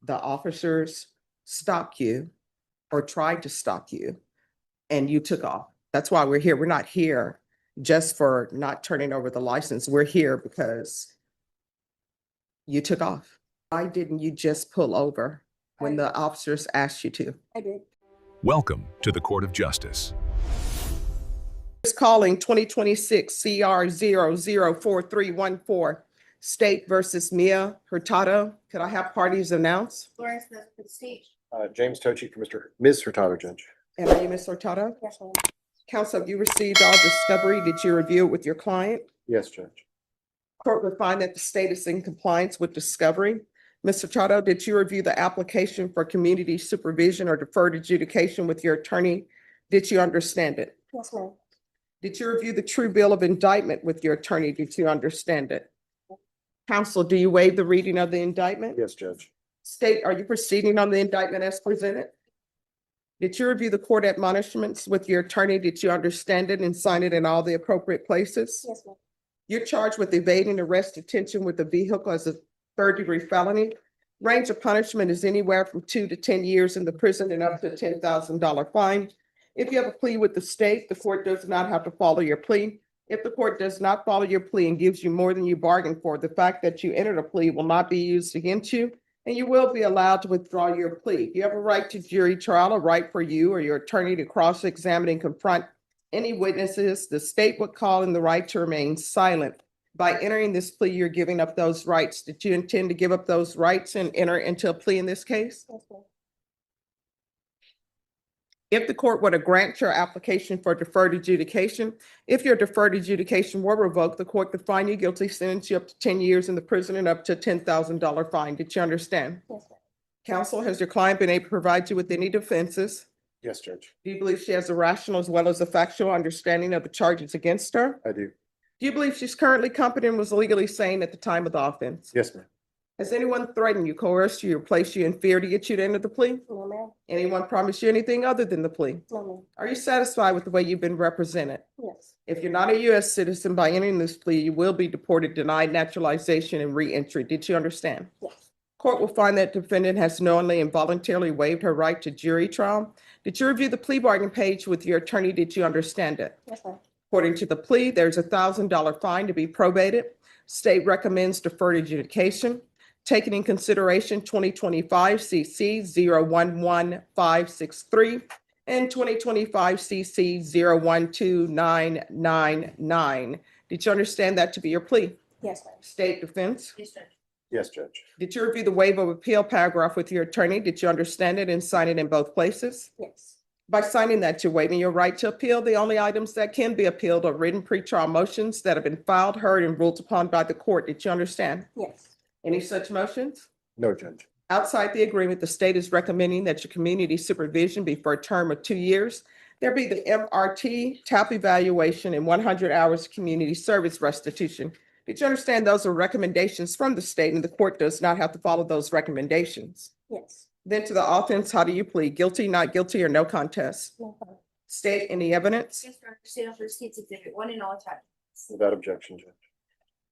the officers stopped you or tried to stop you and you took off. That's why we're here. We're not here just for not turning over the license. We're here because you took off. Why didn't you just pull over when the officers asked you to? I did. Welcome to the Court of Justice. It's calling 2026 CR 004314, State versus Mia Hurtado. Could I have parties announced? Lawrence, for the stage. James Tochi for Ms. Hurtado, Judge. And are you Ms. Hurtado? Yes, ma'am. Counsel, have you received all discovery? Did you review it with your client? Yes, Judge. Court will find that the state is in compliance with discovery. Mr. Hurtado, did you review the application for community supervision or deferred adjudication with your attorney? Did you understand it? Yes, ma'am. Did you review the true bill of indictment with your attorney? Did you understand it? Counsel, do you waive the reading of the indictment? Yes, Judge. State, are you proceeding on the indictment as presented? Did you review the court admonishments with your attorney? Did you understand it and sign it in all the appropriate places? Yes, ma'am. You're charged with evading arrest detention with a vehicle as a third-degree felony. Range of punishment is anywhere from 2 to 10 years in the prison and up to a $10,000 fine. If you have a plea with the state, the court does not have to follow your plea. If the court does not follow your plea and gives you more than you bargained for, the fact that you entered a plea will not be used against you, and you will be allowed to withdraw your plea. You have a right to jury trial, a right for you or your attorney to cross-examine and confront any witnesses. The state would call in the right to remain silent. By entering this plea, you're giving up those rights. Did you intend to give up those rights and enter into a plea in this case? Yes, ma'am. If the court were to grant your application for deferred adjudication, if your deferred adjudication were revoked, the court could find you guilty, sentence you up to 10 years in the prison and up to a $10,000 fine. Did you understand? Yes, ma'am. Counsel, has your client been able to provide you with any defenses? Yes, Judge. Do you believe she has a rational as well as a factual understanding of the charges against her? I do. Do you believe she's currently competent and was legally sane at the time of the offense? Yes, ma'am. Has anyone threatened you, coerced you, or placed you in fear to get you to enter the plea? No, ma'am. Anyone promised you anything other than the plea? No, ma'am. Are you satisfied with the way you've been represented? Yes. If you're not a U.S. citizen by entering this plea, you will be deported, denied naturalization, and re-entry. Did you understand? Yes. Court will find that defendant has knowingly and voluntarily waived her right to jury trial. Did you review the plea bargain page with your attorney? Did you understand it? Yes, ma'am. According to the plea, there's a $1,000 fine to be probated. State recommends deferred adjudication. Taking in consideration 2025 CC 011563 and 2025 CC 012999. Did you understand that to be your plea? Yes, ma'am. State defense. Yes, Judge. Yes, Judge. Did you review the waiver of appeal paragraph with your attorney? Did you understand it and sign it in both places? Yes. By signing that, you're waiving your right to appeal. The only items that can be appealed are written pretrial motions that have been filed, heard, and ruled upon by the court. Did you understand? Yes. Any such motions? No, Judge. Outside the agreement, the state is recommending that your community supervision be for a term of 2 years. There be the MRT, TAP evaluation, and 100 hours community service restitution. Did you understand those are recommendations from the state and the court does not have to follow those recommendations? Yes. Then to the offense, how do you plead? Guilty, not guilty, or no contest? No problem. State any evidence? Yes, Judge. State of the State's Exhibit 1 and all attachments. Without objection, Judge.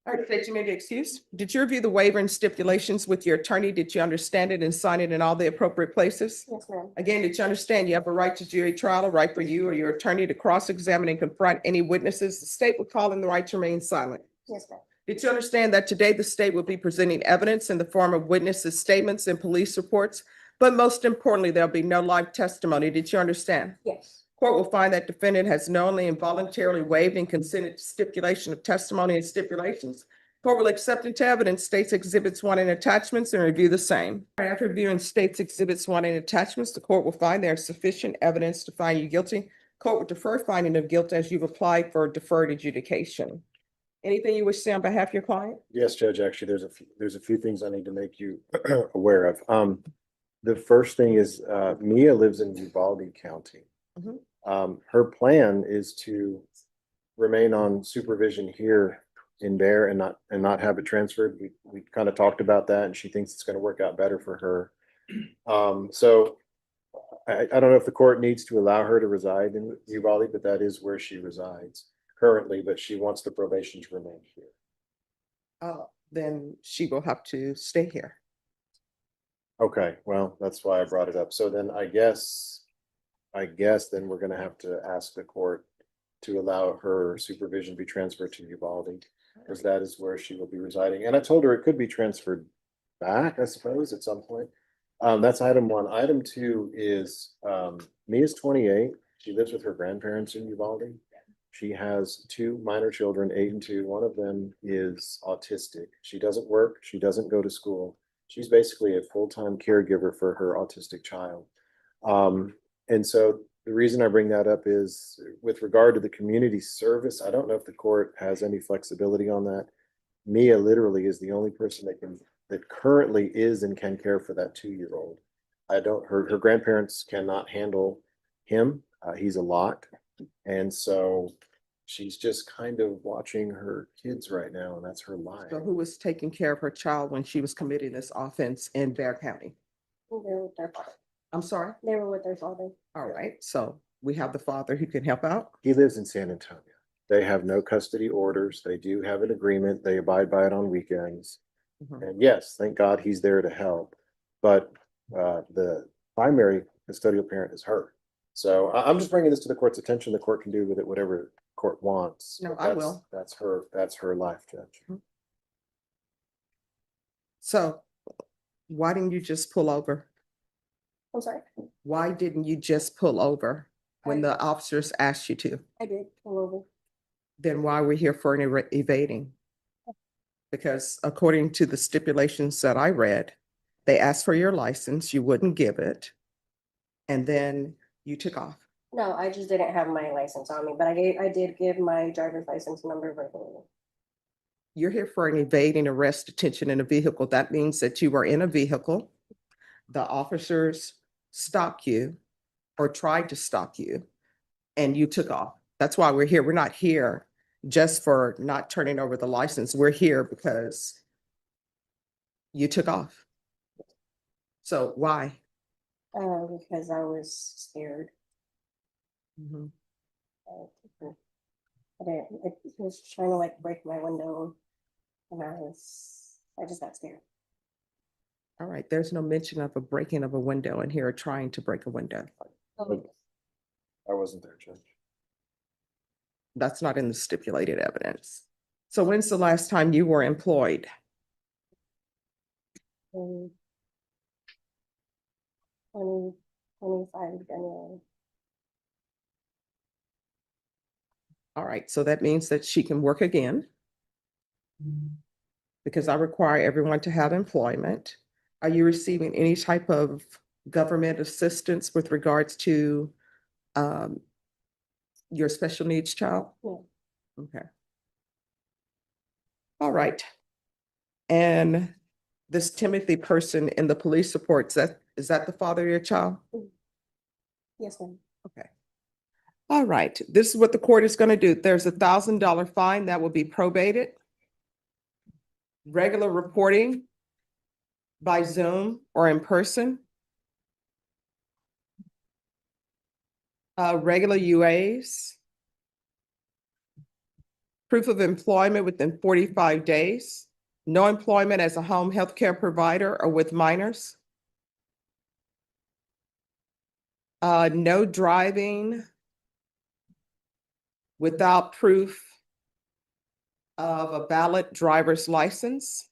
All right, state, you may be excused. Did you review the waiver and stipulations with your attorney? Did you understand it and sign it in all the appropriate places? Yes, ma'am. Again, did you understand you have a right to jury trial, a right for you or your attorney to cross-examine and confront any witnesses? The state will call in the right to remain silent. Yes, ma'am. Did you understand that today the state will be presenting evidence in the form of witnesses' statements and police reports? But most importantly, there'll be no live testimony. Did you understand? Yes. Court will find that defendant has knowingly and voluntarily waived and consented to stipulation of testimony and stipulations. Court will accept into evidence State's Exhibits 1 and attachments and review the same. After reviewing State's Exhibits 1 and attachments, the court will find there is sufficient evidence to find you guilty. Court will defer finding of guilt as you've applied for deferred adjudication. Anything you wish to say on behalf of your client? Yes, Judge. Actually, there's a few things I need to make you aware of. The first thing is Mia lives in Uvalde County. Mhm. Her plan is to remain on supervision here in there and not have it transferred. We kind of talked about that, and she thinks it's going to work out better for her. So I don't know if the court needs to allow her to reside in Uvalde, but that is where she resides currently, but she wants the probation to remain here. Then she will have to stay here. Okay, well, that's why I brought it up. So then I guess then we're gonna have to ask the court to allow her supervision to be transferred to Uvalde, because that is where she will be residing. And I told her it could be transferred back, I suppose, at some point. That's item one. Item two is, Mia's 28. She lives with her grandparents in Uvalde. She has two minor children, 8 and 2. One of them is autistic. She doesn't work. She doesn't go to school. She's basically a full-time caregiver for her autistic child. And so the reason I bring that up is with regard to the community service, I don't know if the court has any flexibility on that. Mia literally is the only person that currently is and can care for that 2-year-old. Her grandparents cannot handle him. He's a lot. And so she's just kind of watching her kids right now, and that's her life. So who was taking care of her child when she was committing this offense in Bear County? They were with their father. I'm sorry? They were with their father. All right, so we have the father who can help out. He lives in San Antonio. They have no custody orders. They do have an agreement. They abide by it on weekends. Mhm. And yes, thank God he's there to help. But the primary custodial parent is her. So I'm just bringing this to the court's attention. The court can do with it whatever court wants. No, But I that's- will. That's her life, Judge. So why didn't you just pull over? I'm sorry. Why didn't you just pull over when the officers asked you to? I did pull over. Then why we're here for an evading? Because according to the stipulations that I read, they asked for your license, you wouldn't give it, and then you took off. No, I just didn't have my license on me, but I did give my driver's license number verbally. You're here for an evading arrest, detention in a vehicle. That means that you were in a vehicle. The officers stopped you or tried to stop you, and you took off. That's why we're here. We're not here just for not turning over the license. We're here because you took off. So why? Because I was scared. Mhm. It was trying to like break my window, and I just got scared. All right, there's no mention of a breaking of a window in here or trying to break a window. I wasn't there, Judge. That's not in the stipulated evidence. So when's the last time you were employed? 25 January. All right, so that means that she can work again. Because I require everyone to have employment. Are you receiving any type of government assistance with regards to your special needs child? No. Okay. All right. And this Timothy person in the police reports, is that the father of your child? Yes, ma'am. Okay. All right, this is what the court is going to do. There's $1,000 fine that will be probated. Regular reporting by Zoom or in person. Regular UAs. Proof of employment within 45 days. No employment as a home healthcare provider or with minors. No driving without proof of a valid driver's license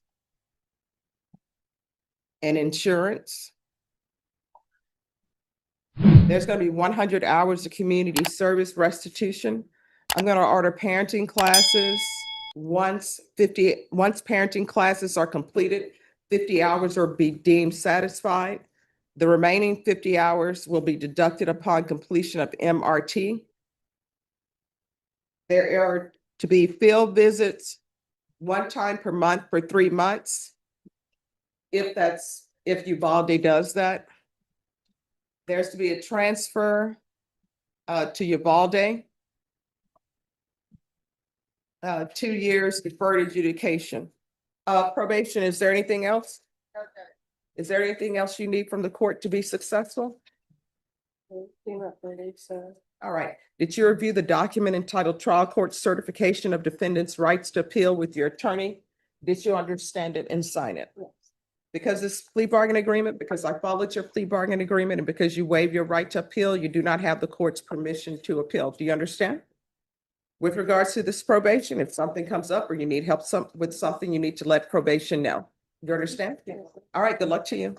and insurance. There's going to be 100 hours of community service restitution. I'm going to order parenting classes. Once parenting classes are completed, 50 hours will be deemed satisfied. The remaining 50 hours will be deducted upon completion of MRT. There are to be field visits 1 time per month for 3 months. If Uvalde does that. There's to be a transfer to Uvalde. 2 years deferred adjudication. Probation, is there anything else? Is there anything else you need from the court to be successful? All right. Did you review the document entitled Trial Court Certification of Defendant's Rights to Appeal with your attorney? Did you understand it and sign it? Yes. Because this plea bargain agreement, because I followed your plea bargain agreement, and because you waive your right to appeal, you do not have the court's permission to appeal. Do you understand? With regards to this probation, if something comes up or you need help with something, you need to let probation know. You understand? All right, good luck to you.